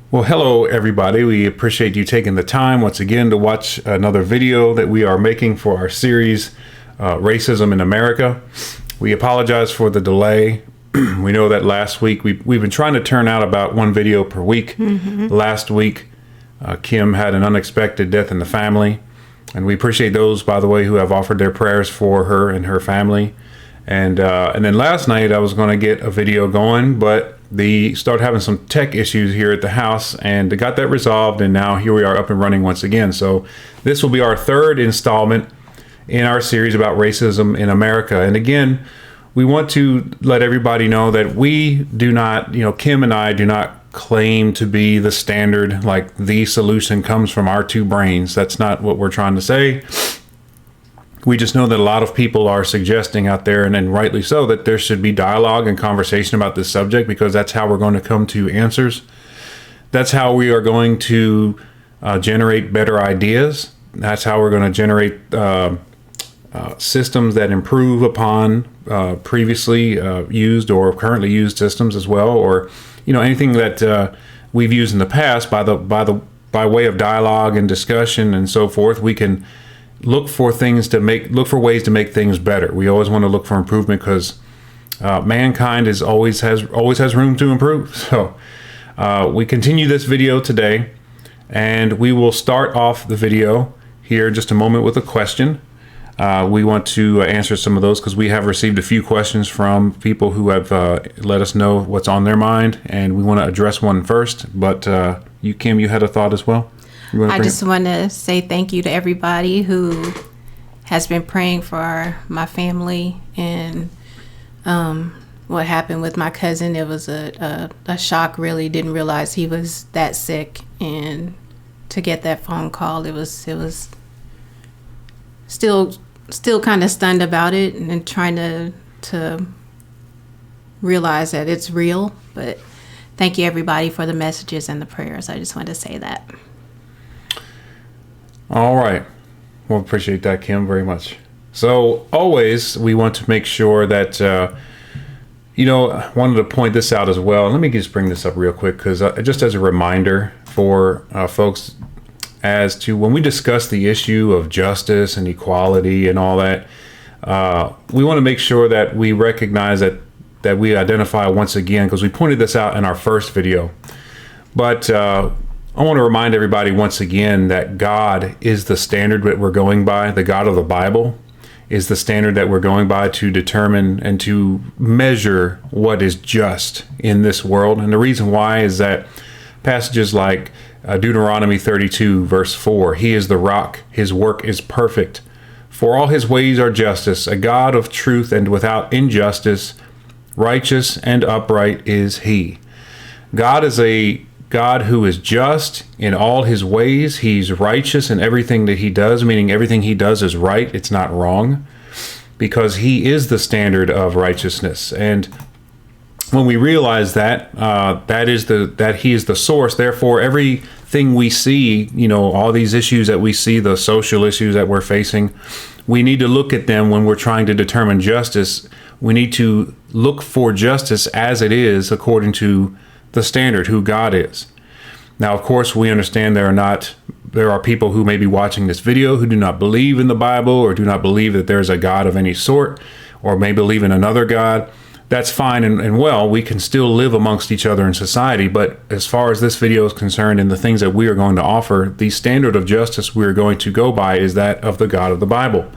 Well, hello, everybody. We appreciate you taking the time once again to watch another video that we are making for our series, Racism in America. We apologize for the delay. We know that last week we've been trying to turn out about one video per week. Last week, Kim had an unexpected death in the family. And we appreciate those, by the way, who have offered their prayers for her and her family. And then last night I was going to get a video going, but they started having some tech issues here at the house, and they got that resolved, and now here we are up and running once again. So this will be our third installment in our series about racism in America. And again, we want to let everybody know that we do not, Kim and I do not claim to be the standard, like the solution comes from our two brains. That's not what we're trying to say. We just know that a lot of people are suggesting out there, and rightly so, that there should be dialogue and conversation about this subject, because that's how we're going to come to answers. That's how we are going to generate better ideas. That's how we're going to generate systems that improve upon previously used or currently used systems as well, or anything that we've used in the past. By way of dialogue and discussion and so forth, we can look for ways to make things better. We always want to look for improvement, because mankind always has room to improve. So we continue this video today, and we will start off the video here in just a moment with a question. We want to answer some of those, because we have received a few questions from people who have let us know what's on their mind, and we want to address one first. But Kim, you had a thought as well? I just want to say thank you to everybody who has been praying for my family and what happened with my cousin. It was a shock, really. Didn't realize he was that sick, and to get that phone call, it was still kind of stunned about it, and trying to realize that it's real. But thank you, everybody, for the messages and the prayers. I just wanted to say that. All right. Well, appreciate that, Kim, very much. So always, we want to make sure that, I wanted to point this out as well. Let me just bring this up real quick, because just as a reminder for folks, as to when we discuss the issue of justice and equality and all that, we want to make sure that we recognize that we identify once again, because we pointed this out in our first video. But I want to remind everybody once again that God is the standard that we're going by. The God of the Bible is the standard that we're going by to determine and to measure what is just in this world. And the reason why is that passages like Deuteronomy 32 verse 4, He is the rock, His work is perfect. For all His ways are justice, a God of truth and without injustice, righteous and upright is He. God is a God who is just in all His ways. He's righteous in everything that He does, meaning everything He does is right. It's not wrong, because He is the standard of righteousness. And when we realize that, that He is the source, therefore everything we see, all these issues that we see, the social issues that we're facing, we need to look at them when we're trying to determine justice. We need to look for justice as it is according to the standard, who God is. Now, of course, we understand there are people who may be watching this video who do not believe in the Bible, or do not believe that there's a God of any sort, or may believe in another God. That's fine and well. We can still live amongst each other in society. But as far as this video is concerned, and the things that we are going to offer, the standard of justice we are going to go by is that of the God of the Bible.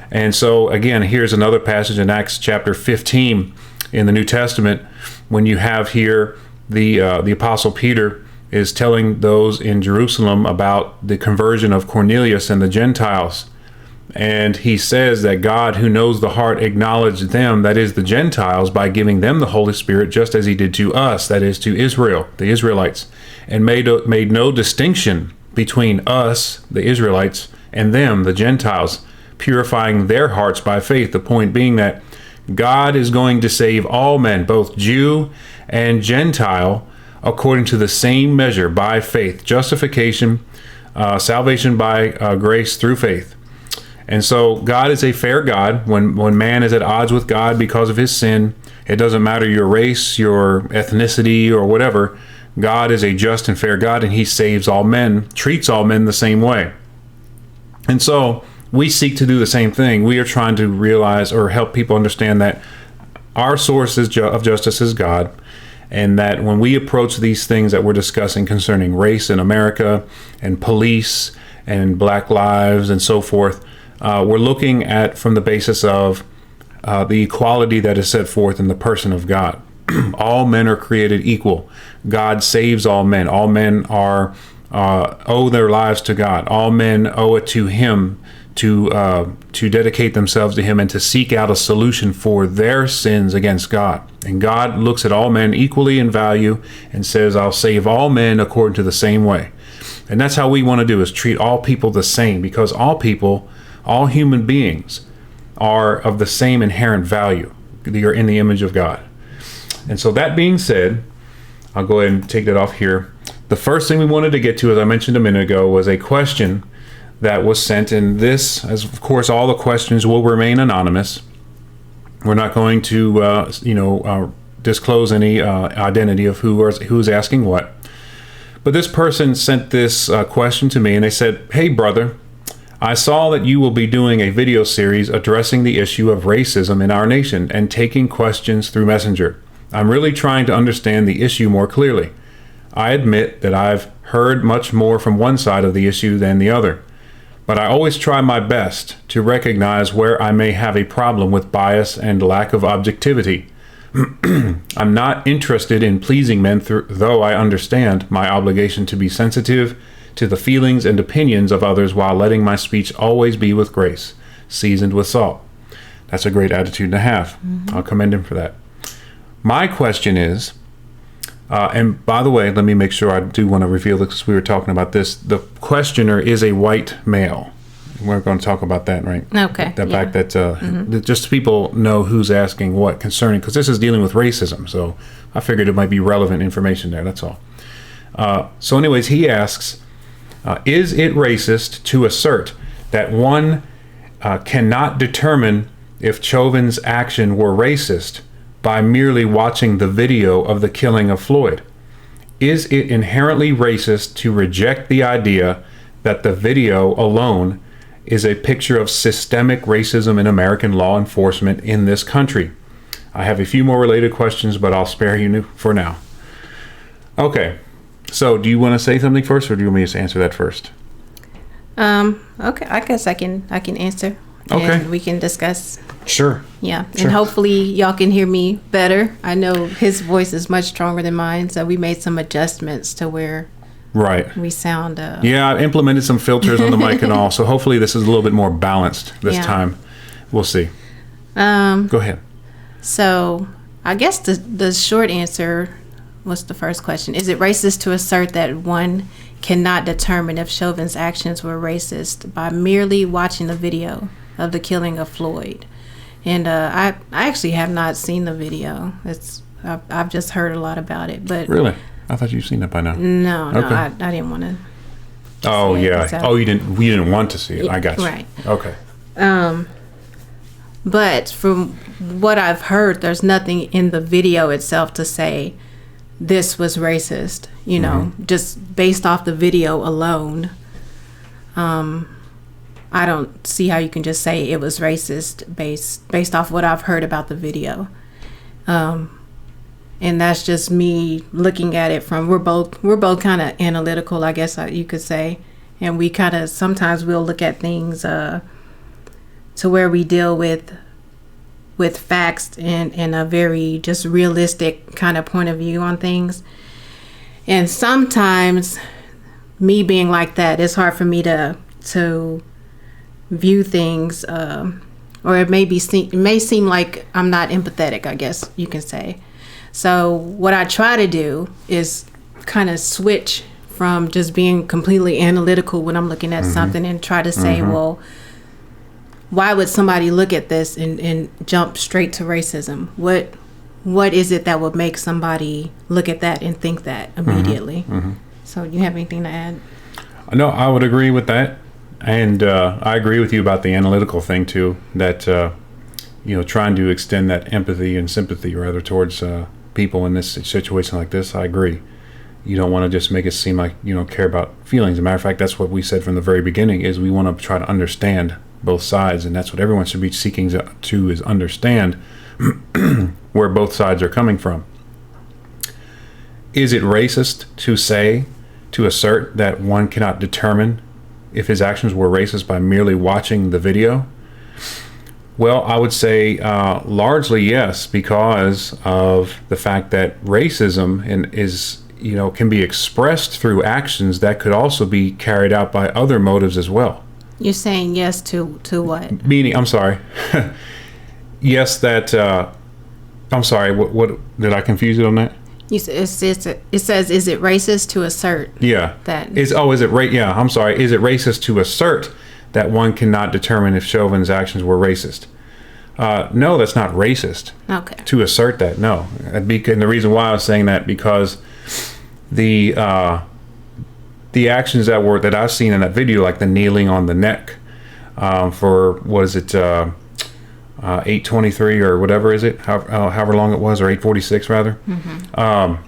And so, again, here's another passage in Acts chapter 15 in the New Testament, when you have here the Apostle Peter is telling those in Jerusalem about the conversion of Cornelius and the Gentiles. And he says that God, who knows the heart, acknowledged them, that is the Gentiles, by giving them the Holy Spirit, just as He did to us, that is to Israel, the Israelites, and made no distinction between us, the Israelites, and them, the Gentiles, purifying their hearts by faith. The point being that God is going to save all men, both Jew and Gentile, according to the same measure, by faith. Justification, salvation by grace through faith. And so God is a fair God. When man is at odds with God because of his sin, it doesn't matter your race, your ethnicity, or whatever. God is a just and fair God, and he saves all men, treats all men the same way. And so we seek to do the same thing. We are trying to realize or help people understand that our source of justice is God, and that when we approach these things that we're discussing concerning race in America and police and black lives and so forth, we're looking at from the basis of the equality that is set forth in the person of God. All men are created equal. God saves all men. All men are owe their lives to God. All men owe it to him to dedicate themselves to him and to seek out a solution for their sins against God. And God looks at all men equally in value and says, I'll save all men according to the same way. And that's how we want to do, is treat all people the same, because all people, all human beings, are of the same inherent value. They are in the image of God. And so that being said, I'll go ahead and take that off here. The first thing we wanted to get to, as I mentioned a minute ago, was a question that was sent. And this, as of course, all the questions will remain anonymous. We're not going to, disclose any identity of who's asking what. But this person sent this question to me, and they said, "Hey, brother, I saw that you will be doing a video series addressing the issue of racism in our nation and taking questions through Messenger. I'm really trying to understand the issue more clearly. I admit that I've heard much more from one side of the issue than the other, but I always try my best to recognize where I may have a problem with bias and lack of objectivity. I'm not interested in pleasing men, though I understand my obligation to be sensitive to the feelings and opinions of others while letting my speech always be with grace, seasoned with salt." That's a great attitude to have. Mm-hmm. I'll commend him for that. My question is, and by the way, let me make sure I do want to reveal this because we were talking about this. The questioner is a white male. We're going to talk about that, right? Okay. The fact that just so people know who's asking what concerning, because this is dealing with racism. So I figured it might be relevant information there. That's all. So anyways, he asks, is it racist to assert that one cannot determine if Chauvin's action were racist by merely watching the video of the killing of Floyd? Is it inherently racist to reject the idea that the video alone is a picture of systemic racism in American law enforcement in this country? I have a few more related questions, but I'll spare you for now. Okay, so do you want to say something first, or do you want me to answer that first? Okay, I guess I can answer. Okay. And we can discuss. Sure. Yeah, Sure. and hopefully y'all can hear me better. I know his voice is much stronger than mine, so we made some adjustments to where Right. we sound. Yeah, I implemented some filters on the mic and all, so hopefully this is a little bit more balanced this time. We'll see. Go ahead. So I guess the short answer was the first question. Is it racist to assert that one cannot determine if Chauvin's actions were racist by merely watching the video of the killing of Floyd? And I actually have not seen the video. I've just heard a lot about it. But Really? I thought you'd seen it by now. No, Okay. I didn't want to. Oh, yeah. So, Oh, you didn't want to see it. I got you. Right. Okay. But from what I've heard, there's nothing in the video itself to say this was racist, just based off the video alone. I don't see how you can just say it was racist based off what I've heard about the video. And that's just me looking at it from, we're both kind of analytical, I guess you could say. And we kind of, sometimes we'll look at things to where we deal with facts in a very just realistic kind of point of view on things. And sometimes me being like that, it's hard for me to view things, or it may seem like I'm not empathetic, I guess you can say. So what I try to do is kind of switch from just being completely analytical when I'm looking at something and try to say, well, why would somebody look at this and jump straight to racism? What is it that would make somebody look at that and think that immediately? So you have anything to add? No, I would agree with that. And I agree with you about the analytical thing too, that trying to extend that empathy and sympathy rather towards people in this situation like this. I agree. You don't want to just make it seem like you don't care about feelings. As a matter of fact, that's what we said from the very beginning, is we want to try to understand both sides, and that's what everyone should be seeking to is understand where both sides are coming from. Is it racist to assert that one cannot determine if his actions were racist by merely watching the video? Well, I would say largely yes, because of the fact that racism can be expressed through actions that could also be carried out by other motives as well. You're saying yes to what? Meaning, I'm sorry. Yes, that. I'm sorry. What did I confuse it on that? It says, is it racist to assert? Yeah. That is it Yeah, I'm sorry. Is it racist to assert that one cannot determine if Chauvin's actions were racist? No, that's not racist. Okay. To assert that, no. And the reason why I was saying that, because the actions that I've seen in that video, like the kneeling on the neck, for what is it, 8:23 or whatever is it, however long it was, or 8:46 rather. Mm-hmm.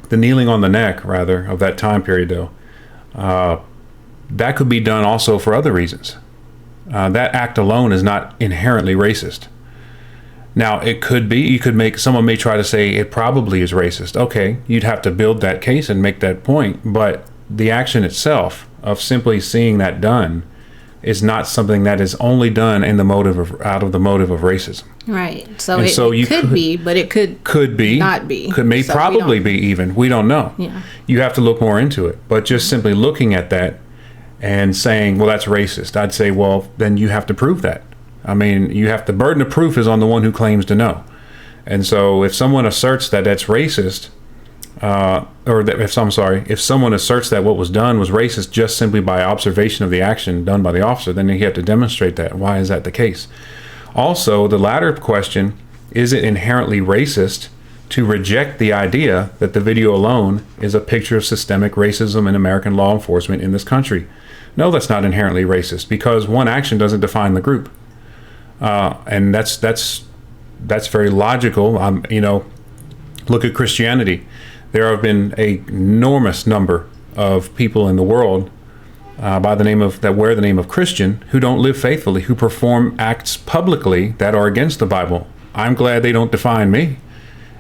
The kneeling on the neck, rather, of that time period, though, that could be done also for other reasons. That act alone is not inherently racist. Now, it could be, someone may try to say it probably is racist. Okay, you'd have to build that case and make that point, but the action itself of simply seeing that done is not something that is only done out of the motive of racism. Right. So it could be, but it could be not be. May probably be even. We don't know. Yeah. You have to look more into it. But just simply looking at that and saying, well, that's racist, I'd say, well, then you have to prove that. I mean, the burden of proof is on the one who claims to know. And so if someone asserts that that's racist, if someone asserts that what was done was racist just simply by observation of the action done by the officer, then you have to demonstrate that. Why is that the case? Also, the latter question, is it inherently racist to reject the idea that the video alone is a picture of systemic racism in American law enforcement in this country? No, that's not inherently racist, because one action doesn't define the group. And that's very logical. Look at Christianity. There have been an enormous number of people in the world that wear the name of Christian, who don't live faithfully, who perform acts publicly that are against the Bible. I'm glad they don't define me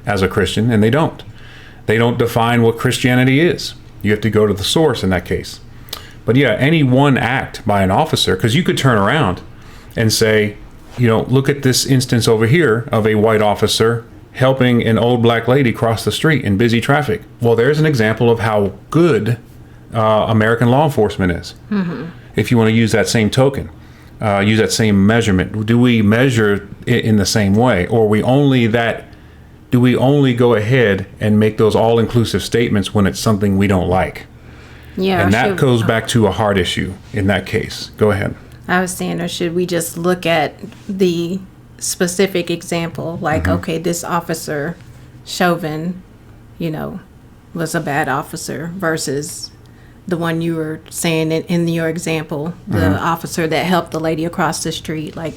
as a Christian, and they don't. They don't define what Christianity is. You have to go to the source in that case. But yeah, any one act by an officer, because you could turn around and say, look at this instance over here of a white officer helping an old black lady cross the street in busy traffic. Well, there's an example of how good American law enforcement is. Mm-hmm. If you want to use that same token, use that same measurement, do we measure it in the same way, or do we only go ahead and make those all-inclusive statements when it's something we don't like? Yeah, and that goes back to a heart issue in that case. Go ahead. I was saying, or should we just look at the specific example, like, mm-hmm. Okay, this officer, Chauvin, was a bad officer, versus the one you were saying in your example, the mm-hmm. officer that helped the lady across the street. Like,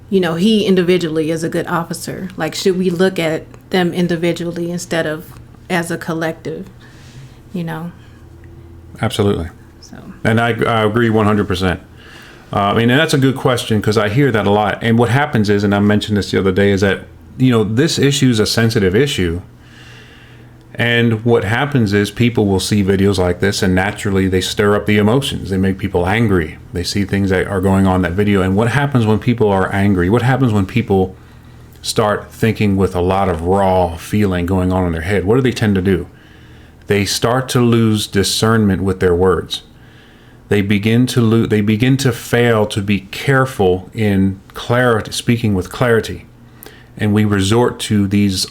he individually is a good officer. Like, should we look at them individually instead of as a collective? Absolutely. So, and I agree 100%. And that's a good question, because I hear that a lot. And what happens is, and I mentioned this the other day, is that, this issue is a sensitive issue. And what happens is people will see videos like this, and naturally they stir up the emotions. They make people angry. They see things that are going on in that video. And what happens when people are angry? What happens when people start thinking with a lot of raw feeling going on in their head? What do they tend to do? They start to lose discernment with their words. They begin to fail to be careful in clarity, speaking with clarity. And we resort to these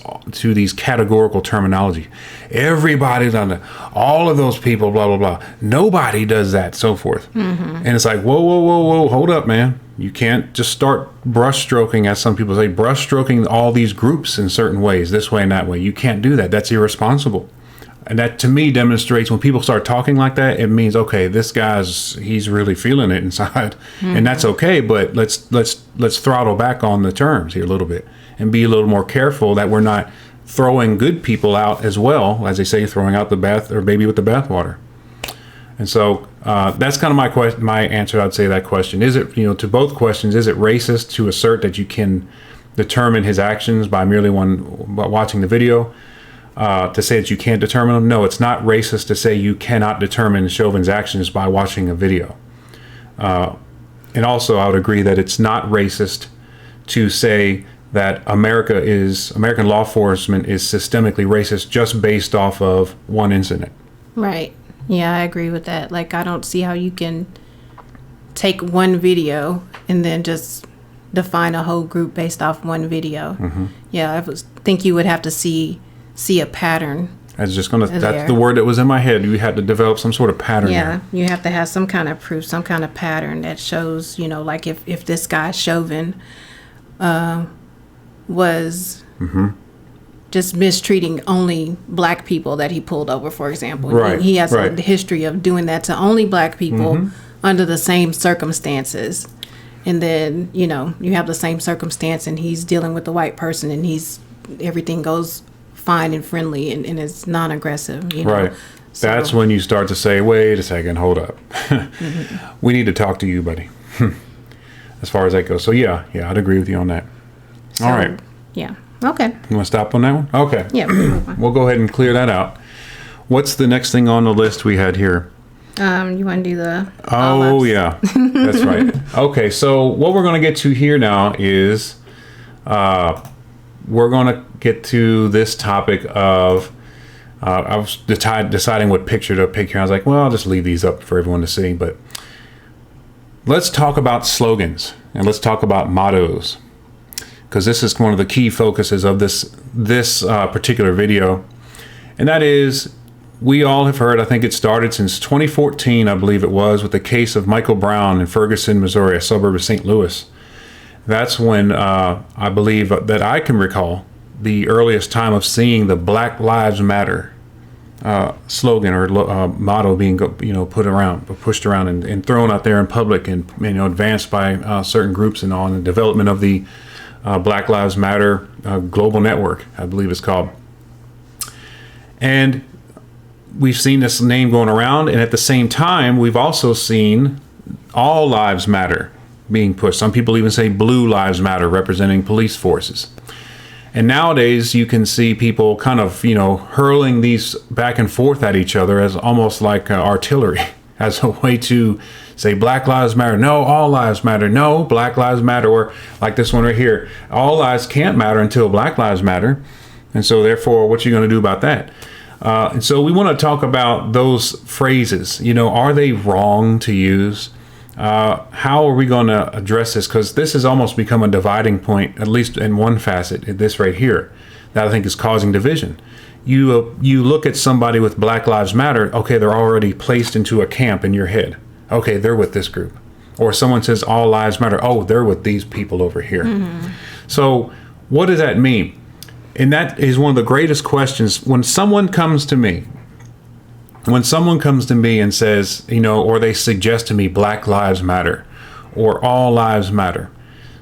categorical terminology. Everybody's done that. All of those people, blah, blah, blah. Nobody does that, so forth. Mm-hmm. And it's like, whoa, hold up, man. You can't just start brushstroking, as some people say, brushstroking all these groups in certain ways, this way and that way. You can't do that. That's irresponsible. And that, to me, demonstrates when people start talking like that, it means, okay, this he's really feeling it inside. Mm-hmm. And that's okay, but let's throttle back on the terms here a little bit and be a little more careful that we're not throwing good people out as well, as they say, throwing out the bath or baby with the bathwater. And so that's kind of my answer. I'd say that question. Is it, to both questions, is it racist to assert that you can determine his actions by merely watching the video? To say that you can't determine them? No, it's not racist to say you cannot determine Chauvin's actions by watching a video. And also, I would agree that it's not racist to say that American law enforcement is systemically racist just based off of one incident. Right. Yeah, I agree with that. Like, I don't see how you can take one video and then just define a whole group based off one video. Mm-hmm. Yeah, I think you would have to see a pattern. That's the word that was in my head. You had to develop some sort of pattern. Yeah, there. You have to have some kind of proof, some kind of pattern that shows, like if this guy Chauvin was just mistreating only black people that he pulled over, for example. Right. He has a history of doing that to only black people under the same circumstances. And then, you have the same circumstance and he's dealing with the white person and everything goes fine and friendly and it's non-aggressive, Right. So, that's when you start to say, wait a second, hold up. We need to talk to you, buddy. As far as that goes. So, yeah, I'd agree with you on that. All right. Yeah. Okay. You want to stop on that one? Okay. Yeah. We'll go ahead and clear that out. What's the next thing on the list we had here? You want to do the... Oh, yeah. That's right. Okay, so what we're going to get to here now is we're going to get to this topic of... I was deciding what picture to pick here. I was like, well, I'll just leave these up for everyone to see. But let's talk about slogans and let's talk about mottos, because this is one of the key focuses of this particular video. And that is, we all have heard, I think it started since 2014, I believe it was, with the case of Michael Brown in Ferguson, Missouri, a suburb of St. Louis. That's when I believe that I can recall the earliest time of seeing the Black Lives Matter slogan or motto being pushed around and thrown out there in public and advanced by certain groups and on the development of the Black Lives Matter global network, I believe it's called. And we've seen this name going around, and at the same time we've also seen all lives matter being pushed. Some people even say blue lives matter, representing police forces. And nowadays you can see people kind of, hurling these back and forth at each other as almost like artillery, as a way to say Black Lives Matter. No, all lives matter. No, Black Lives Matter. Or like this one right here, all lives can't matter until Black Lives Matter. And so therefore, what are you going to do about that? And so we want to talk about those phrases. Are they wrong to use? How are we going to address this? Because this has almost become a dividing point, at least in one facet, this right here, that I think is causing division. You look at somebody with Black Lives Matter, okay, they're already placed into a camp in your head. Okay, they're with this group. Or someone says all lives matter, oh, they're with these people over here. Mm-hmm. So what does that mean? And that is one of the greatest questions. When someone comes to me and says, or they suggest to me Black Lives Matter or all lives matter,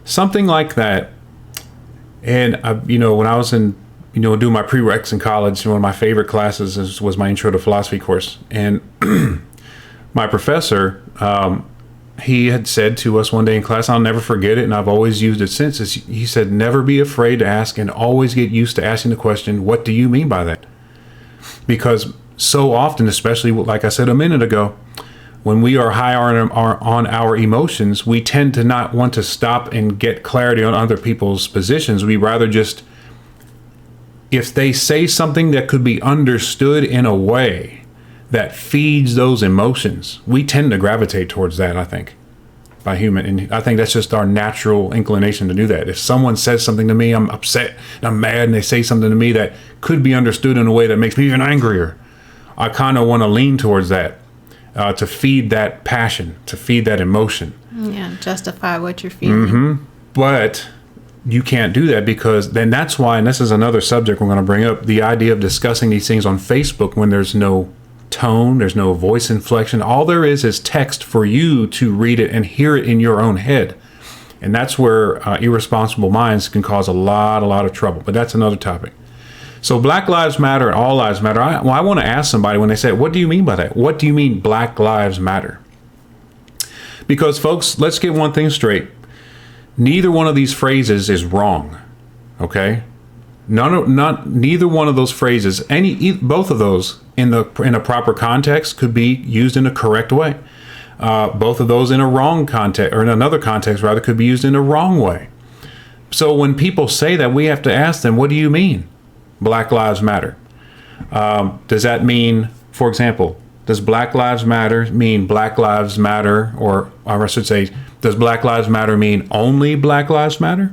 something like that. And when I was in, doing my prereqs in college, one of my favorite classes was my Intro to Philosophy course. And my professor, he had said to us one day in class, I'll never forget it, and I've always used it since. He said, never be afraid to ask and always get used to asking the question, what do you mean by that? Because so often, especially like I said a minute ago, when we are high on our emotions, we tend to not want to stop and get clarity on other people's positions. We rather just, if they say something that could be understood in a way that feeds those emotions, we tend to gravitate towards that, I think, by human. And I think that's just our natural inclination to do that. If someone says something to me, I'm upset and I'm mad, and they say something to me that could be understood in a way that makes me even angrier, I kind of want to lean towards that, to feed that passion, to feed that emotion. Yeah, justify what you're feeling. Mm-hmm. But you can't do that, because then that's why, and this is another subject we're going to bring up, the idea of discussing these things on Facebook when there's no tone, there's no voice inflection. All there is text for you to read it and hear it in your own head. And that's where irresponsible minds can cause a lot of trouble. But that's another topic. So Black Lives Matter and All Lives Matter. I want to ask somebody when they say, what do you mean by that? What do you mean Black Lives Matter? Because, folks, let's get one thing straight. Neither one of these phrases is wrong. Okay? Neither one of those phrases, both of those in a proper context could be used in a correct way. Both of those in a wrong context, or in another context rather, could be used in a wrong way. So when people say that, we have to ask them, what do you mean Black Lives Matter? Does that mean, for example, does Black Lives Matter mean Black Lives Matter, or I should say, does Black Lives Matter mean only Black Lives Matter?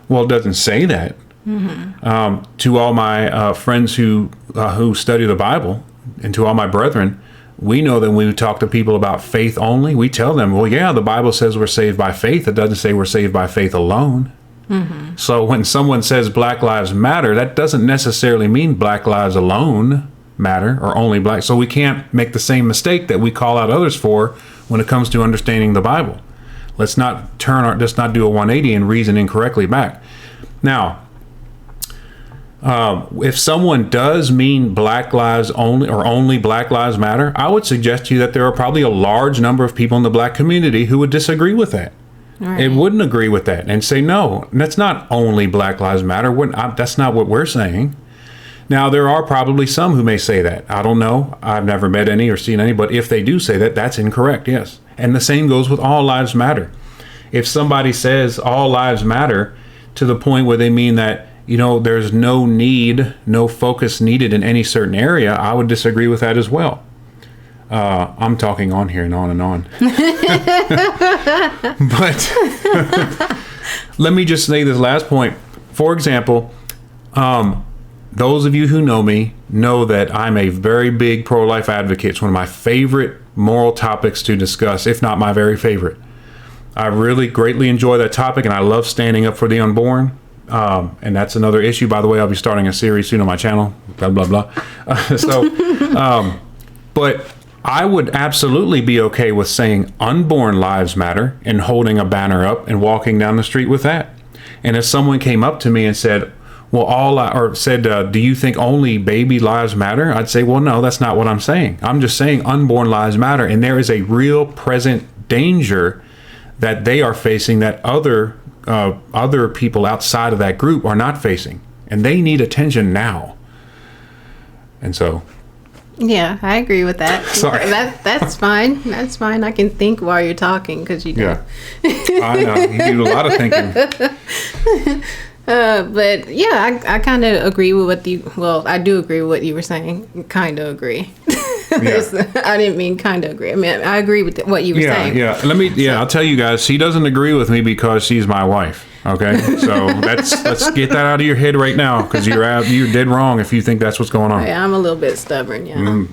Well, it doesn't say that. To all my friends who study the Bible, and to all my brethren, we know that when we talk to people about faith only, we tell them, well, yeah, the Bible says we're saved by faith. It doesn't say we're saved by faith alone. So when someone says Black Lives Matter, that doesn't necessarily mean Black lives alone matter, or only black. So we can't make the same mistake that we call out others for when it comes to understanding the Bible. Let's not do a 180 and reason incorrectly back. Now, if someone does mean Black Lives only, or only Black Lives Matter, I would suggest to you that there are probably a large number of people in the black community who would disagree with that. Right. It wouldn't agree with that and say, no, that's not only Black Lives Matter. That's not what we're saying. Now, there are probably some who may say that. I don't know. I've never met any or seen any, but if they do say that, that's incorrect, yes. And the same goes with All Lives Matter. If somebody says all lives matter to the point where they mean that, there's no focus needed in any certain area, I would disagree with that as well. I'm talking on here and on and on. But let me just say this last point. For example, those of you who know me know that I'm a very big pro-life advocate. It's one of my favorite moral topics to discuss, if not my very favorite. I really greatly enjoy that topic, and I love standing up for the unborn. And that's another issue, by the way. I'll be starting a series soon on my channel, blah, blah, blah. But I would absolutely be okay with saying unborn lives matter and holding a banner up and walking down the street with that. And if someone came up to me and said, do you think only baby lives matter? I'd say, well, no, that's not what I'm saying. I'm just saying unborn lives matter. And there is a real present danger that they are facing that other people outside of that group are not facing. And they need attention now. And so... Yeah, I agree with that. Sorry. That's fine. That's fine. I can think while you're talking because you do. Yeah. I know. You do a lot of thinking. But yeah, I kind of agree with I do agree with what you were saying. Kind of agree. Yeah. I didn't mean kind of agree. I mean, I agree with what you were saying. Yeah. I'll tell you guys, she doesn't agree with me because she's my wife. Okay, so let's get that out of your head right now, because you're dead wrong if you think that's what's going on. Yeah, I'm a little bit stubborn, yeah.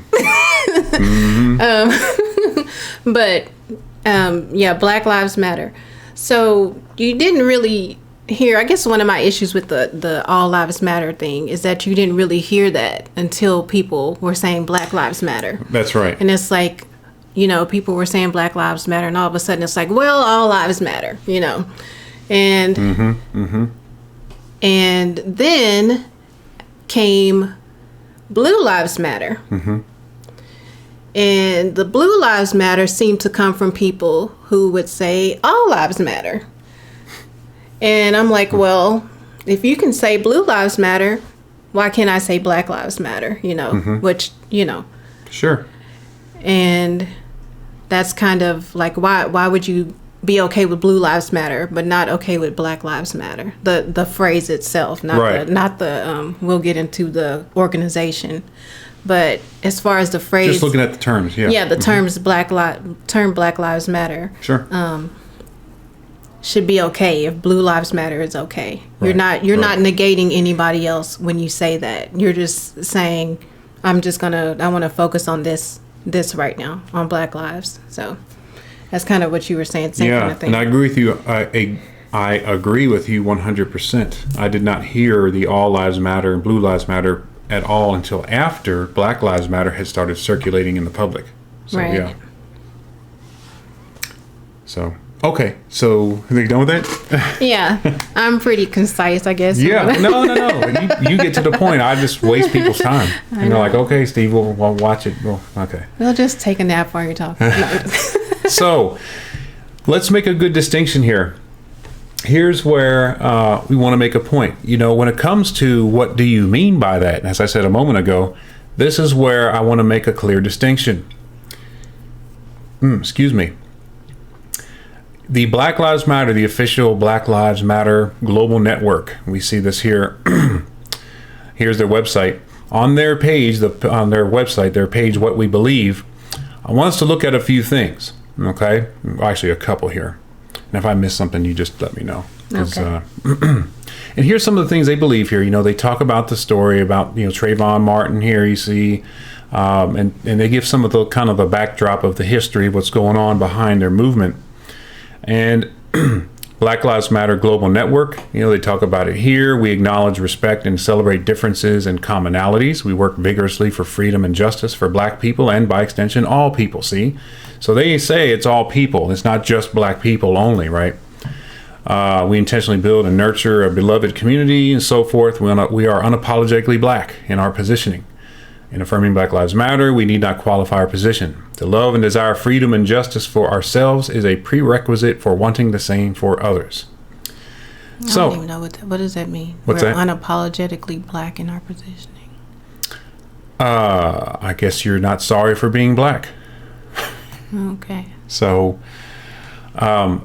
Black Lives Matter. So you didn't really hear. I guess one of my issues with the All Lives Matter thing is that you didn't really hear that until people were saying Black Lives Matter. That's right. And it's like, people were saying Black Lives Matter, and all of a sudden it's like, well, all lives matter, And and then came Blue Lives Matter. And the Blue Lives Matter seemed to come from people who would say all lives matter. And I'm like, well, if you can say Blue Lives Matter, why can't I say Black Lives Matter? Which, Sure. And that's kind of like, why would you be okay with Blue Lives Matter, but not okay with Black Lives Matter? The phrase itself, not the we'll get into the organization, but as far as the phrase, just looking at the terms, the terms Black Lives Matter, sure, should be okay if Blue Lives Matter is okay. You're not negating anybody else when you say that. You're just saying, I want to focus on this right now, on Black lives. So that's kind of what you were saying. Same kind of thing. And I agree with you. I agree with you 100%. I did not hear the All Lives Matter and Blue Lives Matter at all until after Black Lives Matter had started circulating in the public. So, right. Yeah. So, Okay, so are you done with that? Yeah, I'm pretty concise, I guess. Yeah, no. You get to the point. I just waste people's time. And they're like, okay, Steve, we'll watch it. Well, okay. We'll just take a nap while you're talking. No. So let's make a good distinction here. Here's where we want to make a point. When it comes to what do you mean by that, as I said a moment ago, this is where I want to make a clear distinction. Excuse me. The Black Lives Matter, the official Black Lives Matter global network. We see this here. Here's their website. On their page, their page, What We Believe, I want us to look at a few things. Okay? Actually, a couple here. And if I miss something, you just let me know. Okay. And here's some of the things they believe here. They talk about the story about, Trayvon Martin here, you see. And they give some of the kind of the backdrop of the history, what's going on behind their movement. And Black Lives Matter Global Network, they talk about it here. We acknowledge, respect, and celebrate differences and commonalities. We work vigorously for freedom and justice for Black people and, by extension, all people, see? So they say it's all people. It's not just Black people only, right? We intentionally build and nurture a beloved community and so forth. We are unapologetically Black in our positioning. In affirming Black Lives Matter, we need not qualify our position. To love and desire freedom and justice for ourselves is a prerequisite for wanting the same for others. I don't even know what does that mean? What's We're that? Unapologetically Black in our positioning. I guess you're not sorry for being Black. Okay. So, I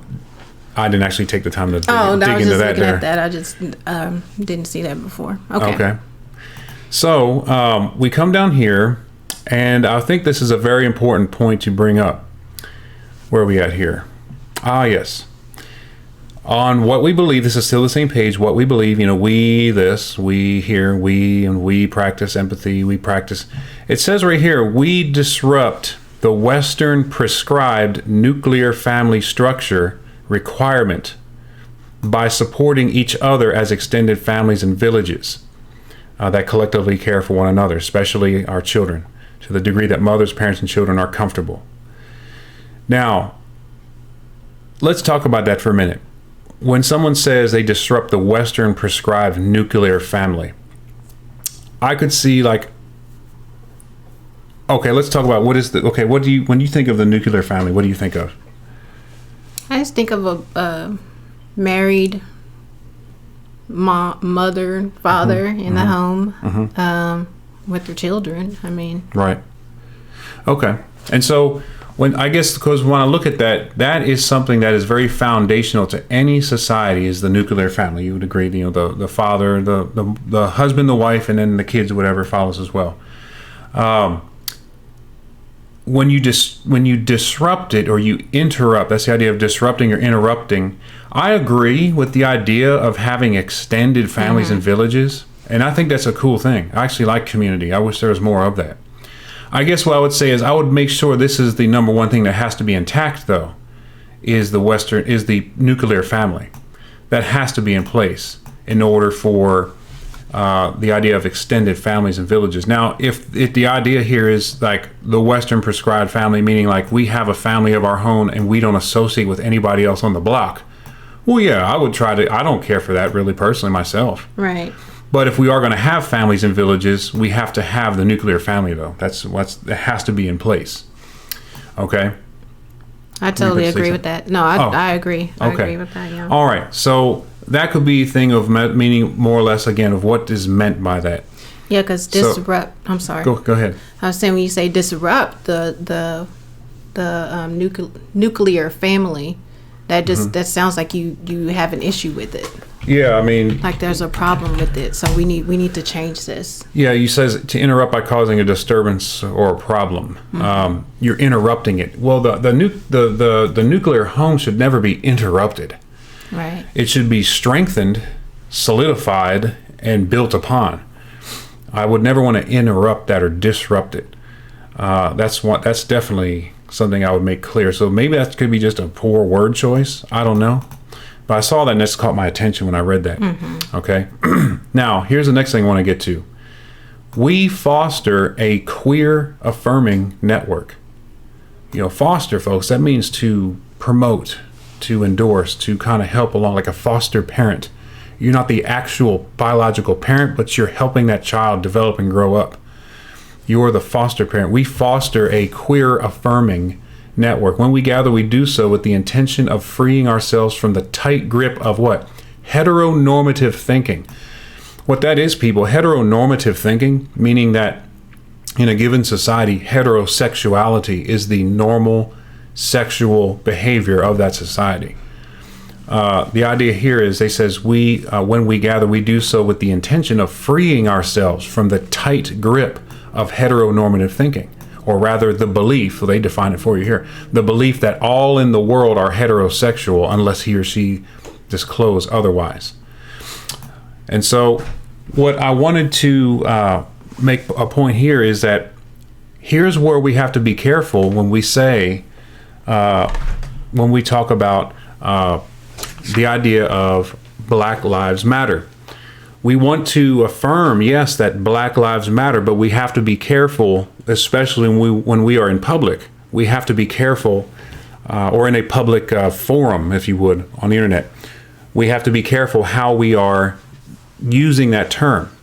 didn't actually take the time to dig I was into just that looking there. at that. I just didn't see that before. Okay. Okay. So we come down here, and I think this is a very important point to bring up. Where are we at here? Yes. On What We Believe, this is still the same page. What We Believe, we practice empathy, we practice. It says right here, we disrupt the Western prescribed nuclear family structure requirement by supporting each other as extended families and villages that collectively care for one another, especially our children, to the degree that mothers, parents, and children are comfortable. Now, let's talk about that for a minute. When someone says they disrupt the Western prescribed nuclear family, I could see okay, let's talk about when you think of the nuclear family, what do you think of? I just think of a married mother, father in the home with their children. Right. Okay. And so because when I look at that, that is something that is very foundational to any society is the nuclear family. You would agree, the father, the husband, the wife, and then the kids, whatever follows as well. When you disrupt it or you interrupt, that's the idea of disrupting or interrupting. I agree with the idea of having extended families and villages, and I think that's a cool thing. I actually like community. I wish there was more of that. I guess what I would say is I would make sure this is the number one thing that has to be intact, though, is the nuclear family. That has to be in place in order for the idea of extended families and villages. Now, if the idea here is like the Western prescribed family, meaning like we have a family of our own and we don't associate with anybody else on the block, well, yeah, I would try to. I don't care for that really personally myself. Right. But if we are going to have families and villages, we have to have the nuclear family, though. It has to be in place. Okay. I totally agree with that. No, I agree. I agree with that. Yeah. All right. So that could be a thing of meaning more or less again of what is meant by that. Yeah, because disrupt. I'm sorry. Go ahead. I was saying when you say disrupt the nuclear family, that just that sounds like you have an issue with it. Yeah, I mean, like there's a problem with it, so we need to change this. Yeah, you says to interrupt by causing a disturbance or a problem. You're interrupting it. Well, the nuclear home should never be interrupted. Right. It should be strengthened, solidified, and built upon. I would never want to interrupt that or disrupt it. That's definitely something I would make clear. So maybe that could be just a poor word choice. I don't know. But I saw that and this caught my attention when I read that. Okay. Now, here's the next thing I want to get to. We foster a queer affirming network. Foster, folks, that means to promote, to endorse, to kind of help along, like a foster parent. You're not the actual biological parent, but you're helping that child develop and grow up. You're the foster parent. We foster a queer affirming network. When we gather, we do so with the intention of freeing ourselves from the tight grip of what? Heteronormative thinking. What that is, people, heteronormative thinking, meaning that in a given society, heterosexuality is the normal sexual behavior of that society. The idea here is, they says, when we gather, we do so with the intention of freeing ourselves from the tight grip of heteronormative thinking, or rather the belief, they define it for you here, the belief that all in the world are heterosexual unless he or she disclose otherwise. And so what I wanted to make a point here is that here's where we have to be careful when we say, when we talk about the idea of Black Lives Matter. We want to affirm, yes, that Black Lives Matter, but we have to be careful, especially when we are in public. We have to be careful, or in a public forum, if you would, on the internet. We have to be careful how we are using that term.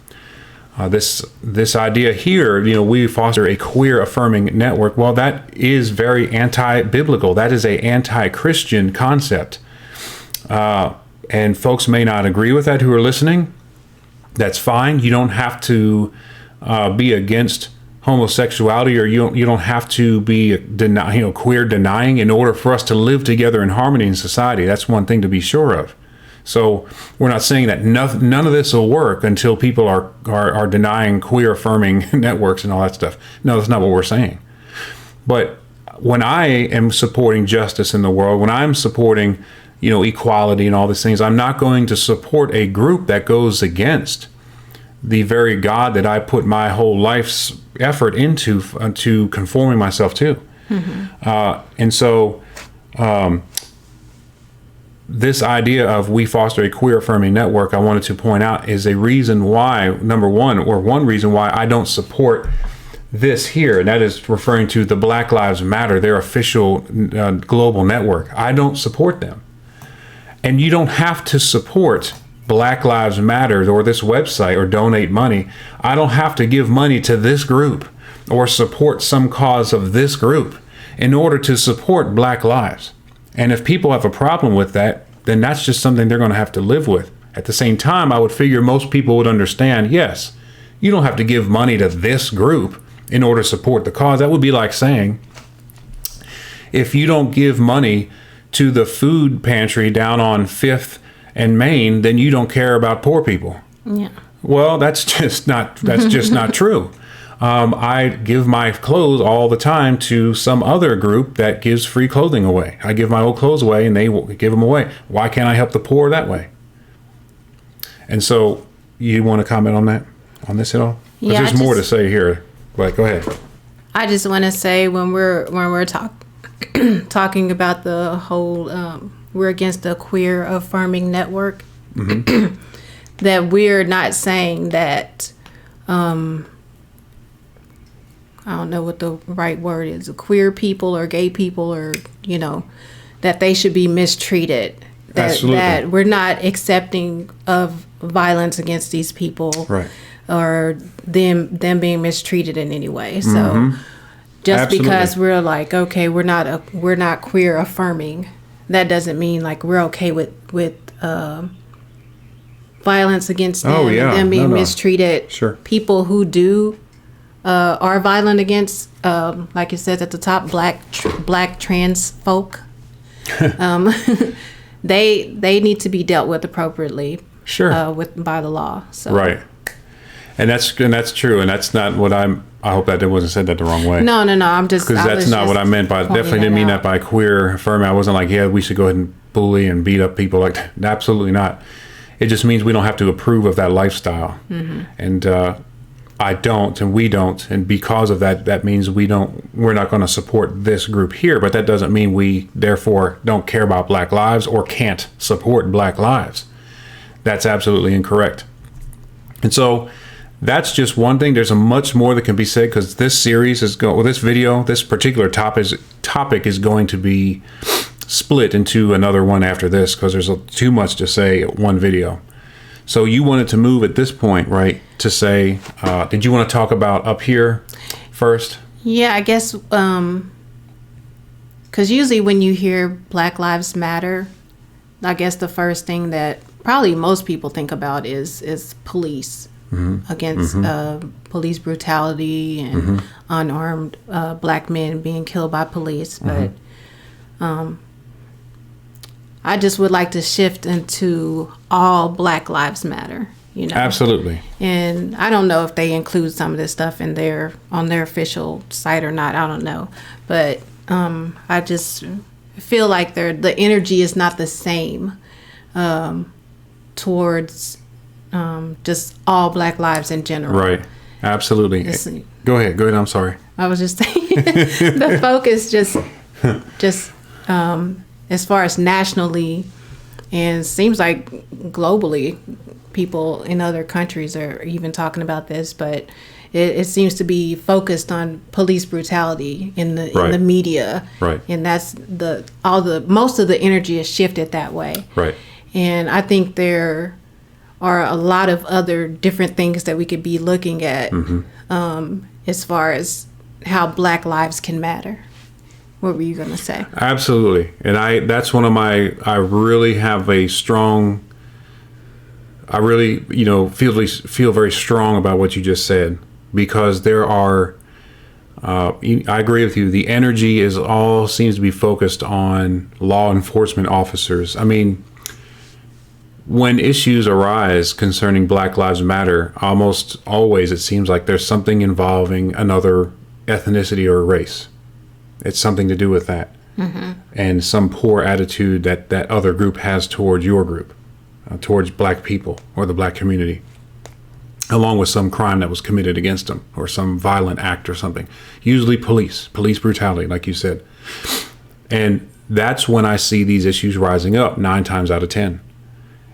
This idea here, we foster a queer affirming network. Well, that is very anti-biblical. That is a anti-Christian concept. And folks may not agree with that who are listening. That's fine. You don't have to be against homosexuality, or you don't have to be queer denying in order for us to live together in harmony in society. That's one thing to be sure of. So we're not saying that none of this will work until people are denying queer affirming networks and all that stuff. No, that's not what we're saying. But when I am supporting justice in the world, when I'm supporting equality and all these things, I'm not going to support a group that goes against the very God that I put my whole life's effort into conforming myself to. Mm-hmm. And so this idea of we foster a queer affirming network, I wanted to point out, is a reason why, one reason why I don't support this here, and that is referring to the Black Lives Matter, their official global network. I don't support them. And you don't have to support Black Lives Matter or this website or donate money. I don't have to give money to this group or support some cause of this group in order to support Black lives. And if people have a problem with that, then that's just something they're going to have to live with. At the same time, I would figure most people would understand, yes, you don't have to give money to this group in order to support the cause. That would be like saying, if you don't give money to the food pantry down on 5th and Main, then you don't care about poor people. Yeah. Well, that's just not true. I give my clothes all the time to some other group that gives free clothing away. I give my old clothes away and they give them away. Why can't I help the poor that way? And so you want to comment on this at all? Yeah, there's more to say here, but go ahead. I just want to say when we're talking about the whole we're against the queer affirming network, mm-hmm. that we're not saying that I don't know what the right word is, queer people or gay people, or that they should be mistreated. That we're not accepting of violence against these people, right, or them being mistreated in any way. So mm-hmm. just Absolutely. Because we're like, okay, we're not queer affirming, that doesn't mean like we're okay with violence against them, them being mistreated. Sure. People who do are violent against, like it says at the top, black trans folk. They need to be dealt with appropriately. Sure. By the law. So. Right. And that's true, and that's not what I hope that it wasn't said that the wrong way. No. I'm just because that's not what I meant by. Definitely didn't mean that by queer affirming. I wasn't like, yeah, we should go ahead and bully and beat up people like that. Absolutely not. It just means we don't have to approve of that lifestyle, mm-hmm. and I don't, and we don't, and because of that, that means we're not going to support this group here. But that doesn't mean we therefore don't care about Black lives or can't support Black lives. That's absolutely incorrect. And so that's just one thing. There's a much more that can be said, because this series is this particular topic is going to be split into another one after this because there's too much to say at one video. So you wanted to move at this point, right? To say, did you want to talk about up here first? Yeah, I guess, because usually when you hear Black Lives Matter, I guess the first thing that probably most people think about is police against police brutality and unarmed black men being killed by police. But I just would like to shift into all Black Lives Matter. Absolutely. And I don't know if they include some of this stuff on their official site or not. I don't know, but I just feel like the energy is not the same towards just all Black lives in general. Right. Absolutely. Go ahead. I'm sorry. I was just saying the focus just as far as nationally, and seems like globally, people in other countries are even talking about this, but it seems to be focused on police brutality in the media, right? And that's most of the energy is shifted that way, right? And I think there are a lot of other different things that we could be looking at as far as how Black lives can matter. What were you going to say? Absolutely. And that's one of I really have a strong, I really, feel very strong about what you just said, because there are, I agree with you. The energy seems to be focused on law enforcement officers. I mean, when issues arise concerning Black Lives Matter, almost always it seems like there's something involving another ethnicity or race. It's something to do with that, and some poor attitude that other group has towards your group, towards Black people or the Black community, along with some crime that was committed against them or some violent act or something. Usually police brutality, like you said. And that's when I see these issues rising up 9 times out of 10.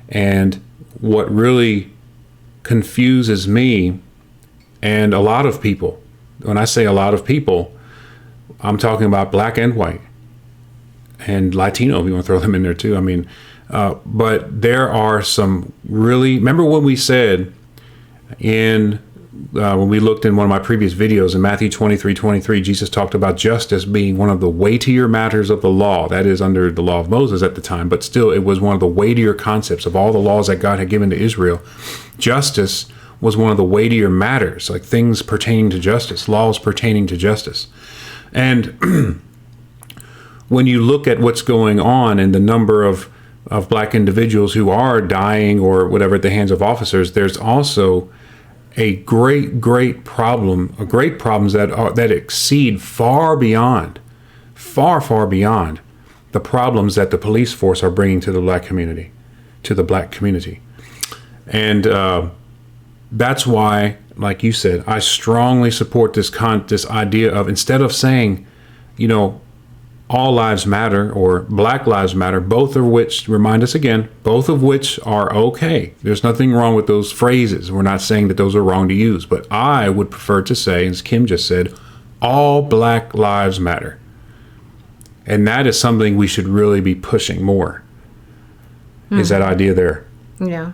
And what really confuses me and a lot of people, when I say a lot of people, I'm talking about Black and white and Latino, if you want to throw them in there too. I mean, but there are some really, remember when we said when we looked in one of my previous videos in Matthew 23:23, Jesus talked about justice being one of the weightier matters of the law. That is under the law of Moses at the time, but still it was one of the weightier concepts of all the laws that God had given to Israel. Justice was one of the weightier matters, like things pertaining to justice, laws pertaining to justice. And when you look at what's going on and the number of Black individuals who are dying or whatever at the hands of officers, there's also a great problems that exceed far beyond the problems that the police force are bringing to the Black community. And that's why, like you said, I strongly support this idea of, instead of saying, all lives matter or Black lives matter, both of which, remind us again, both of which are okay. There's nothing wrong with those phrases. We're not saying that those are wrong to use, but I would prefer to say, as Kim just said, all Black lives matter. And that is something we should really be pushing more, is that idea there. Yeah.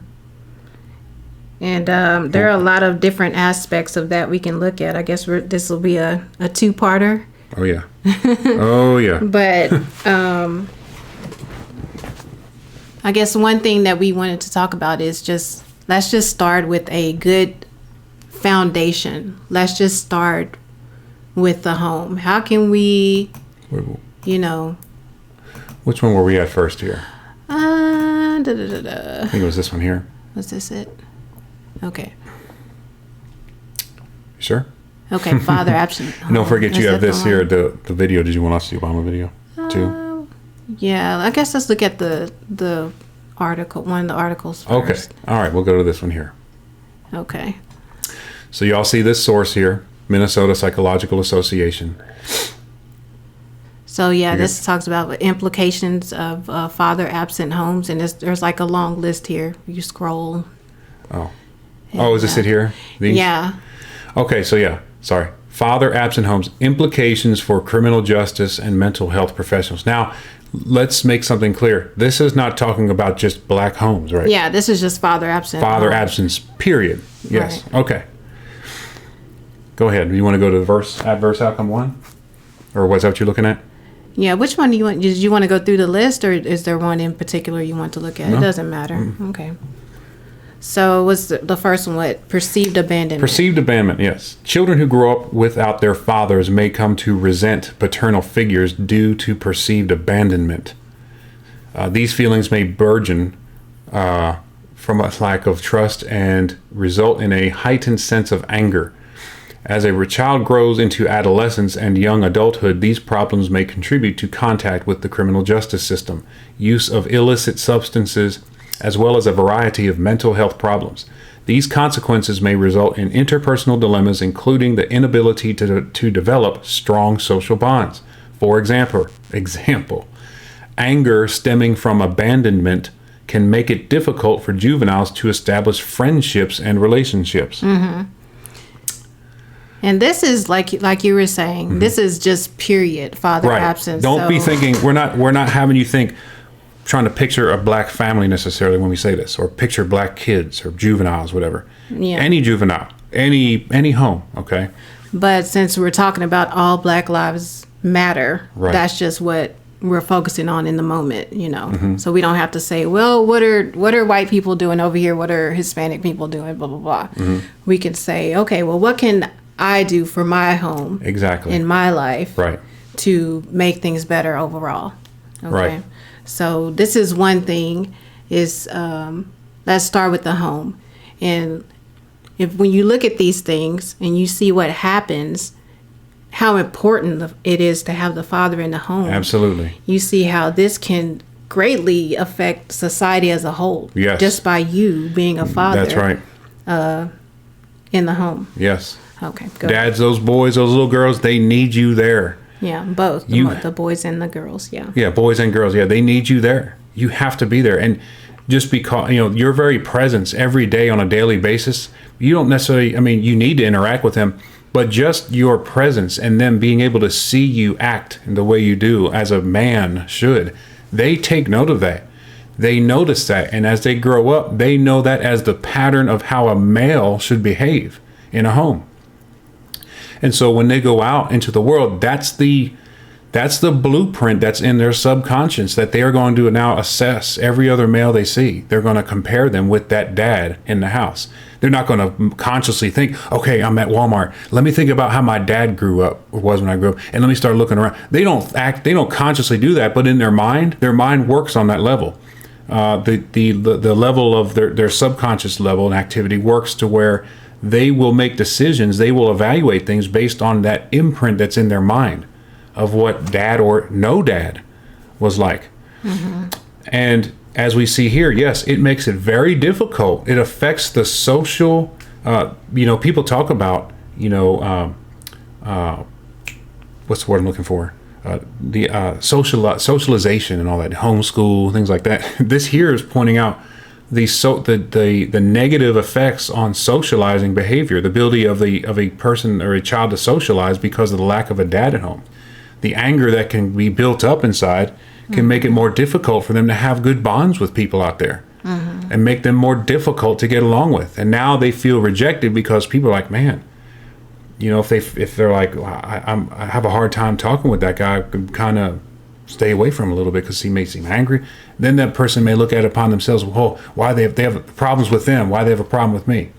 And there are a lot of different aspects of that we can look at. I guess this will be a 2-parter. Oh, yeah. Oh, yeah. But I guess one thing that we wanted to talk about is let's just start with a good foundation. Let's just start with the home. How can we, Which one were we at first here? I think it was this one here. Was this it? Okay. Sure? Okay, father absent. Don't forget you have this here, the video. Did you want us to see Obama video too? Yeah, I guess let's look at the article, one of the articles first. Okay. All right, we'll go to this one here. Okay. So y'all see this source here, Minnesota Psychological Association. So yeah, this talks about the implications of father absent homes, and there's like a long list here. You scroll. Oh, is this it here? These? Yeah. Okay, so yeah. Sorry. Father absent homes, implications for criminal justice and mental health professionals. Now, let's make something clear. This is not talking about just black homes, right? Yeah, this is just father absent. Father absence, period. Yes. Right. Okay. Go ahead. You want to go to the adverse outcome 1? Or was that what you're looking at? Yeah, which one do you want? Did you want to go through the list, or is there one in particular you want to look at? No. It doesn't matter. Okay. So what's the first one? What? Perceived abandonment. Perceived abandonment, yes. Children who grow up without their fathers may come to resent paternal figures due to perceived abandonment. These feelings may burgeon from a lack of trust and result in a heightened sense of anger. As a child grows into adolescence and young adulthood, these problems may contribute to contact with the criminal justice system, use of illicit substances, as well as a variety of mental health problems. These consequences may result in interpersonal dilemmas, including the inability to develop strong social bonds. For example, anger stemming from abandonment can make it difficult for juveniles to establish friendships and relationships. Mm-hmm. And this is like you were saying, this is just period father absence. Don't be thinking, we're not having you think, trying to picture a black family necessarily when we say this, or picture black kids or juveniles, whatever. Yeah. Any juvenile, any home, okay? But since we're talking about all Black Lives Matter, that's just what we're focusing on in the moment, you know. Mm-hmm. So we don't have to say, well, what are white people doing over here? What are Hispanic people doing? Blah blah blah. Mm-hmm. We can say, okay, well, what can I do for my home, exactly, in my life, to make things better overall? Okay. Right. So this is one thing. Is let's start with the home, and when you look at these things and you see what happens, how important it is to have the father in the home. Absolutely. You see how this can greatly affect society as a whole. Yes. Just by you being a father. That's right. In the home. Yes. Okay. Go Dads, those boys, those little girls, they need you there. Yeah, both. The boys and the girls, yeah. Yeah, boys and girls, yeah, they need you there. You have to be there. And just because, your very presence every day on a daily basis, you don't necessarily, you need to interact with them, but just your presence and them being able to see you act in the way you do as a man should, they take note of that. They notice that. And as they grow up, they know that as the pattern of how a male should behave in a home. And so when they go out into the world, that's the blueprint that's in their subconscious that they are going to now assess every other male they see. They're going to compare them with that dad in the house. They're not going to consciously think, okay, I'm at Walmart. Let me think about how my dad grew up or was when I grew up. And let me start looking around. They don't consciously do that, but in their mind works on that level. The level of their subconscious level and activity works to where they will make decisions. They will evaluate things based on that imprint that's in their mind of what dad or no dad was like. Mm-hmm. And as we see here, yes, it makes it very difficult. It affects the social, people talk about, what's the word I'm looking for? Socialization and all that, homeschool, things like that. This here is pointing out the negative effects on socializing behavior, the ability of a person or a child to socialize because of the lack of a dad at home. The anger that can be built up inside can make it more difficult for them to have good bonds with people out there, and make them more difficult to get along with. And now they feel rejected because people are like, man, if they're like, I have a hard time talking with that guy, I can kind of stay away from him a little bit because he may seem angry. Then that person may look at it upon themselves, well, why they have problems with them, why they have a problem with me,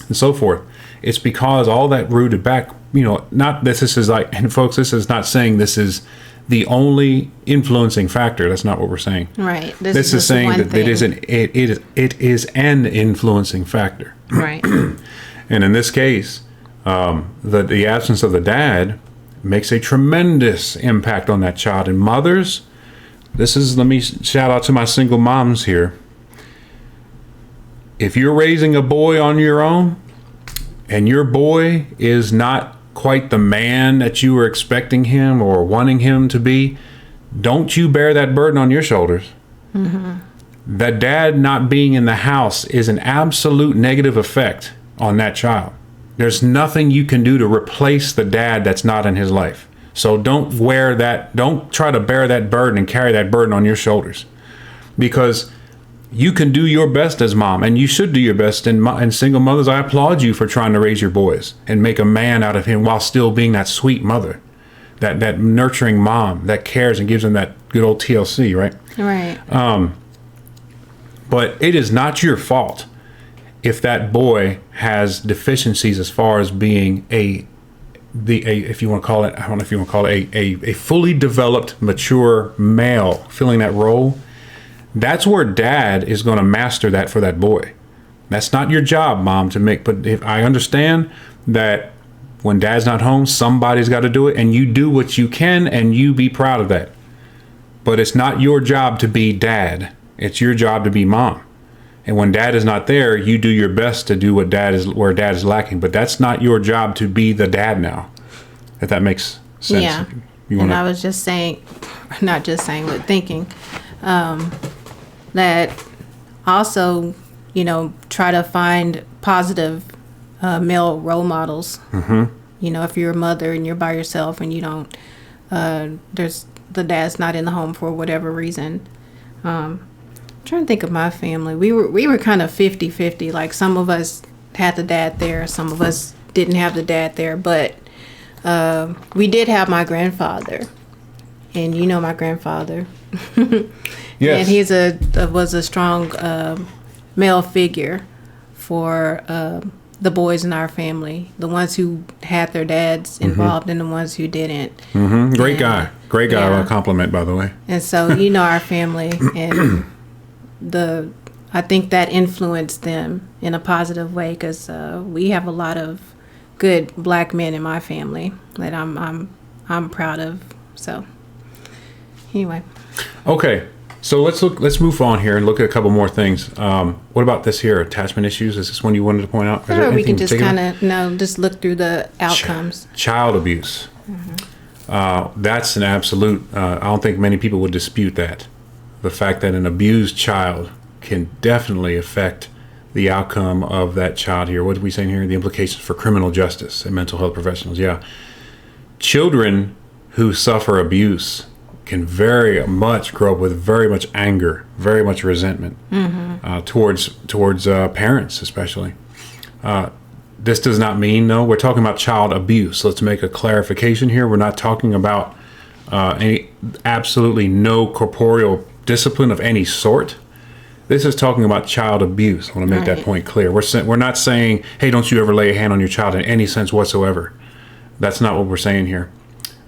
and so forth. It's because all that rooted back, not this is like, and folks, this is not saying this is the only influencing factor. That's not what we're saying. Right. This is saying that it is an influencing factor. Right. And in this case, the absence of the dad makes a tremendous impact on that child. And mothers, let me shout out to my single moms here. If you're raising a boy on your own and your boy is not quite the man that you were expecting him or wanting him to be, don't you bear that burden on your shoulders. Mm-hmm. That dad not being in the house is an absolute negative effect on that child. There's nothing you can do to replace the dad that's not in his life. So don't try to bear that burden and carry that burden on your shoulders, because you can do your best as mom, and you should do your best. And single mothers, I applaud you for trying to raise your boys and make a man out of him while still being that sweet mother, that nurturing mom that cares and gives them that good old TLC, right? Right. But it is not your fault if that boy has deficiencies as far as being if you want to call it, I don't know if you want to call it a fully developed, mature male filling that role. That's where dad is going to master that for that boy. That's not your job, mom, to make. But if I understand that when dad's not home, somebody's got to do it, and you do what you can, and you be proud of that. But it's not your job to be dad. It's your job to be mom. And when dad is not there, you do your best to do where dad is lacking. But that's not your job to be the dad now, if that makes sense. Yeah. And I was just saying, not just saying, but thinking that also, try to find positive male role models. Mm-hmm. If you're a mother and you're by yourself and you don't, the dad's not in the home for whatever reason. Trying to think of my family. We were kind of 50-50. Like, some of us had the dad there, some of us didn't have the dad there, but we did have my grandfather, and my grandfather. Yes. And he was a strong male figure for the boys in our family, the ones who had their dads involved and the ones who didn't. Mm-hmm. Great guy. Yeah. A compliment, by the way. And so our family, and I think that influenced them in a positive way, because we have a lot of good black men in my family that I'm proud of. So anyway. Okay. So let's move on here and look at a couple more things. What about this here? Attachment issues. Is this one you wanted to point out? Or we can just kind of just look through the outcomes. Child abuse. Mm-hmm. That's an absolute. I don't think many people would dispute that. The fact that an abused child can definitely affect the outcome of that child here. What did we say here? The implications for criminal justice and mental health professionals. Yeah. Children who suffer abuse can very much grow up with very much anger, very much resentment towards parents, especially. This does not mean, we're talking about child abuse. Let's make a clarification here. We're not talking about absolutely no corporeal discipline of any sort. This is talking about child abuse. I want to make that point clear. We're not saying, hey, don't you ever lay a hand on your child in any sense whatsoever. That's not what we're saying here.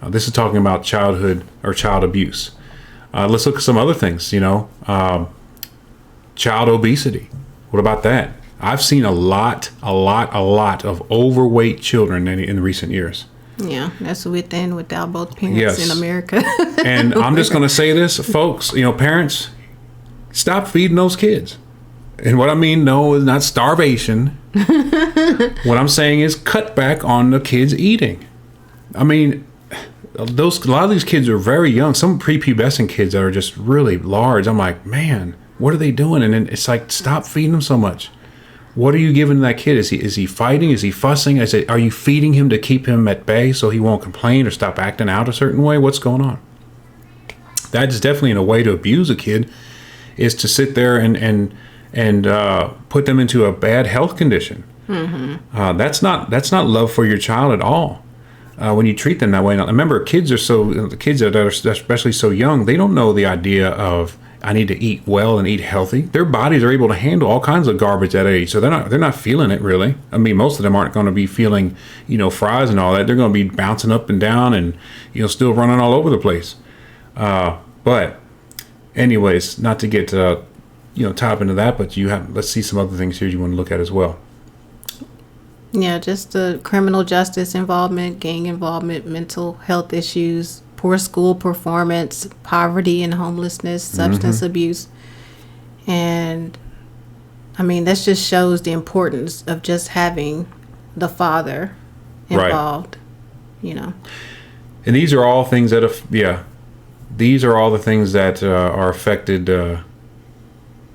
This is talking about childhood or child abuse. Let's look at some other things, child obesity. What about that? I've seen a lot of overweight children in recent years. Yeah, that's without both parents in America. And I'm just going to say this, folks, parents, stop feeding those kids. And what I mean, no, is not starvation. What I'm saying is cut back on the kids eating. I mean, a lot of these kids are very young. Some prepubescent kids that are just really large. I'm like, man, what are they doing? And then it's like, stop feeding them so much. What are you giving to that kid? Is he fighting? Is he fussing? Are you feeding him to keep him at bay so he won't complain or stop acting out a certain way? What's going on? That is definitely a way to abuse a kid, is to sit there and put them into a bad health condition. Mm-hmm. That's not love for your child at all. When you treat them that way. Now, remember, kids that are especially so young, they don't know the idea of, I need to eat well and eat healthy. Their bodies are able to handle all kinds of garbage at that age, so they're not feeling it really. I mean, most of them aren't going to be feeling, fries and all that. They're going to be bouncing up and down and still running all over the place. But anyways, not to get tied up into that, but let's see some other things here you want to look at as well. Yeah, just the criminal justice involvement, gang involvement, mental health issues, poor school performance, poverty and homelessness, substance abuse. And I mean, that just shows the importance of just having the father involved, And these are all things that these are all the things that are affected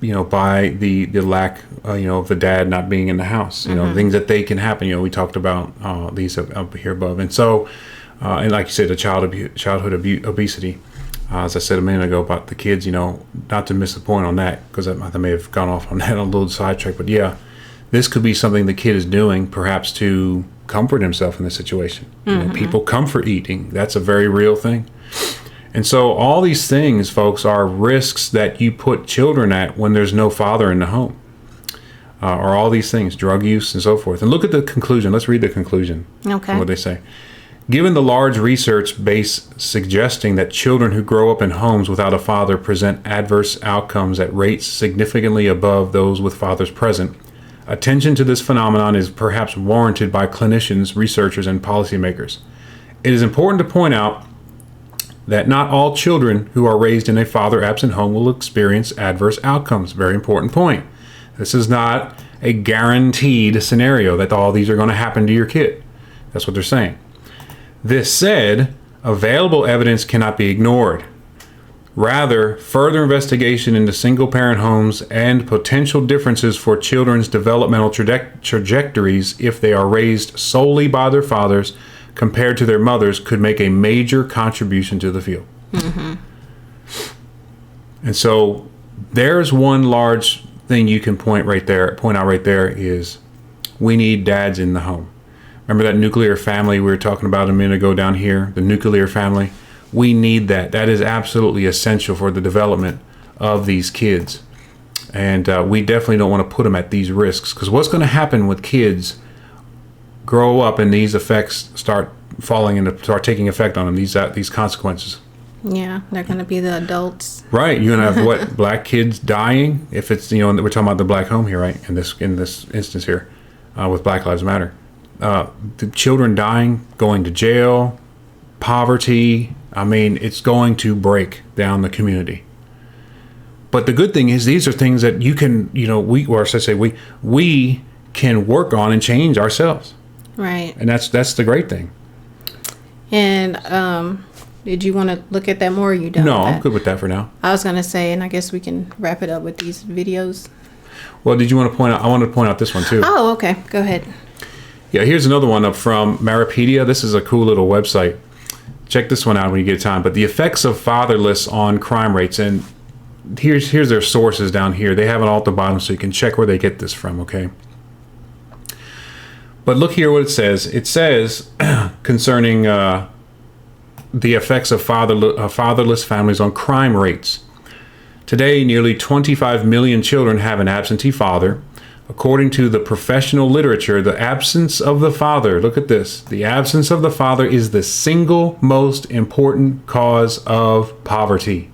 by the lack, of the dad not being in the house. Things that they can happen. We talked about these up here above, and so, and like you said, the childhood obesity. As I said a minute ago about the kids, not to miss the point on that, because I may have gone off on that on a little sidetrack. But yeah, this could be something the kid is doing, perhaps to comfort himself in this situation. People comfort eating. That's a very real thing. And so all these things, folks, are risks that you put children at when there's no father in the home. Or all these things, drug use and so forth. And look at the conclusion. Let's read the conclusion. Okay. What they say. Given the large research base suggesting that children who grow up in homes without a father present adverse outcomes at rates significantly above those with fathers present, attention to this phenomenon is perhaps warranted by clinicians, researchers, and policymakers. It is important to point out that not all children who are raised in a father-absent home will experience adverse outcomes. Very important point. This is not a guaranteed scenario that all these are going to happen to your kid. That's what they're saying. This said, available evidence cannot be ignored. Rather, further investigation into single-parent homes and potential differences for children's developmental trajectories if they are raised solely by their fathers compared to their mothers could make a major contribution to the field. And so there's one large thing you can point out right there is we need dads in the home. Remember that nuclear family we were talking about a minute ago down here, the nuclear family? We need that. That is absolutely essential for the development of these kids. And we definitely don't want to put them at these risks, because what's going to happen with kids grow up and these effects start taking effect on them, these consequences. Yeah, they're going to be the adults. Right. You're going to have what? Black kids dying? If it's, we're talking about the black home here, right? In this instance here, with Black Lives Matter. The children dying, going to jail, poverty. I mean, it's going to break down the community. But the good thing is these are things that you can, we can work on and change ourselves. Right. And that's the great thing. And did you want to look at that more, or are you done? No, with that? I'm good with that for now. I was going to say, and I guess we can wrap it up with these videos. Well, did you want to point out? I wanted to point out this one too. Oh, okay. Go ahead. Yeah, here's another one up from Maripedia. This is a cool little website. Check this one out when you get time. But the effects of fatherless on crime rates. And here's their sources down here. They have it all at the bottom so you can check where they get this from, okay? But look here what it says. It says concerning the effects of fatherless families on crime rates. Today, nearly 25 million children have an absentee father. According to the professional literature, the absence of the father, look at this, the absence of the father is the single most important cause of poverty.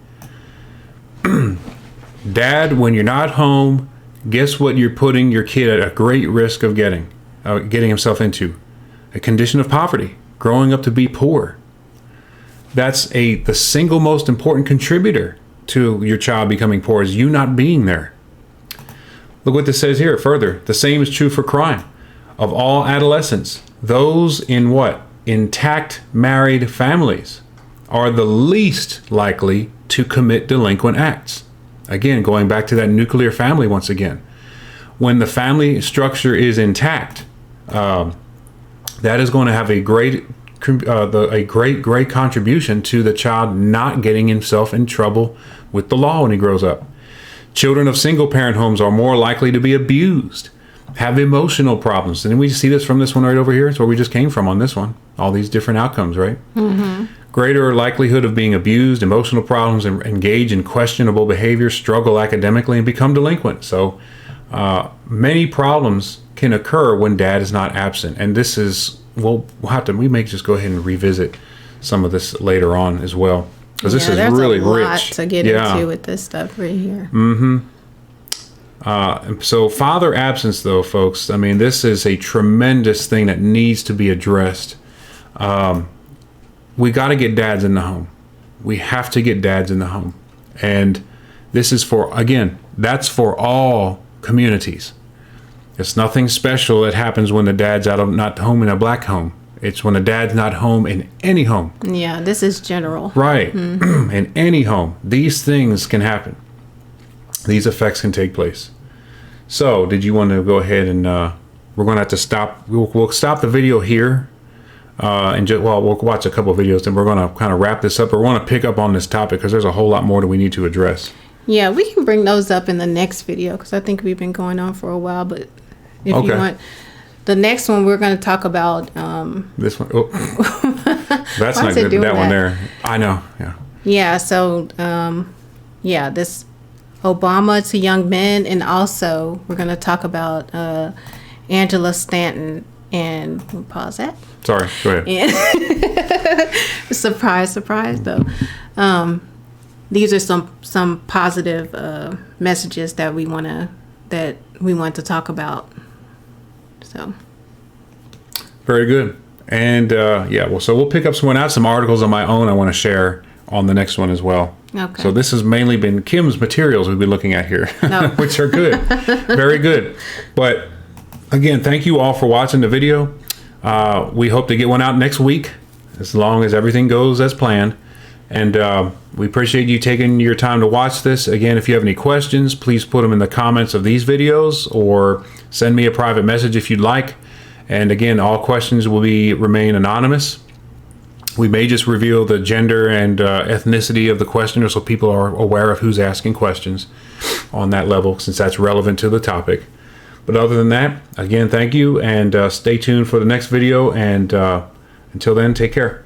Dad, when you're not home, guess what you're putting your kid at a great risk of getting himself into? A condition of poverty, growing up to be poor. That's the single most important contributor to your child becoming poor, is you not being there. Look what this says here further. The same is true for crime. Of all adolescents, those in what? Intact married families are the least likely to commit delinquent acts. Again, going back to that nuclear family once again. When the family structure is intact, that is going to have a great contribution to the child not getting himself in trouble with the law when he grows up. Children of single-parent homes are more likely to be abused, have emotional problems. And we see this from this one right over here. It's where we just came from on this one. All these different outcomes, right? Mm-hmm. Greater likelihood of being abused, emotional problems, and engage in questionable behavior, struggle academically, and become delinquent. So many problems can occur when dad is not absent. And this is, we may just go ahead and revisit some of this later on as well. Because this is really rich. There's a lot to get into with this stuff right here. So father absence, though, folks, I mean, this is a tremendous thing that needs to be addressed. We got to get dads in the home. We have to get dads in the home. And this is that's for all communities. It's nothing special that happens when the dad's not home in a black home. It's when the dad's not home in any home. Yeah, this is general. Right. In any home. These things can happen. these effects can take place. So did you want to go ahead and we're going to have to stop. We'll stop the video here. And we'll watch a couple of videos, and we're going to kind of wrap this up. Or we want to pick up on this topic because there's a whole lot more that we need to address. Yeah, we can bring those up in the next video because I think we've been going on for a while. But if you want, the next one we're going to talk about. This one, that's not good. That one there, I know. Yeah. Yeah. So, this Obama to young men, and also we're going to talk about Angela Stanton. And we'll pause that. Sorry, go ahead. And surprise, though. These are some positive messages that we want to talk about. So very good. And so we'll pick up some articles on my own I want to share on the next one as well. Okay. So this has mainly been Kim's materials we've been looking at here, which are good, very good. But again, thank you all for watching the video. We hope to get one out next week, as long as everything goes as planned. And we appreciate you taking your time to watch this. Again, if you have any questions, please put them in the comments of these videos or send me a private message if you'd like. And again, all questions will remain anonymous. We may just reveal the gender and ethnicity of the questioner so people are aware of who's asking questions on that level, since that's relevant to the topic. But other than that, again, thank you, and stay tuned for the next video. And until then, take care.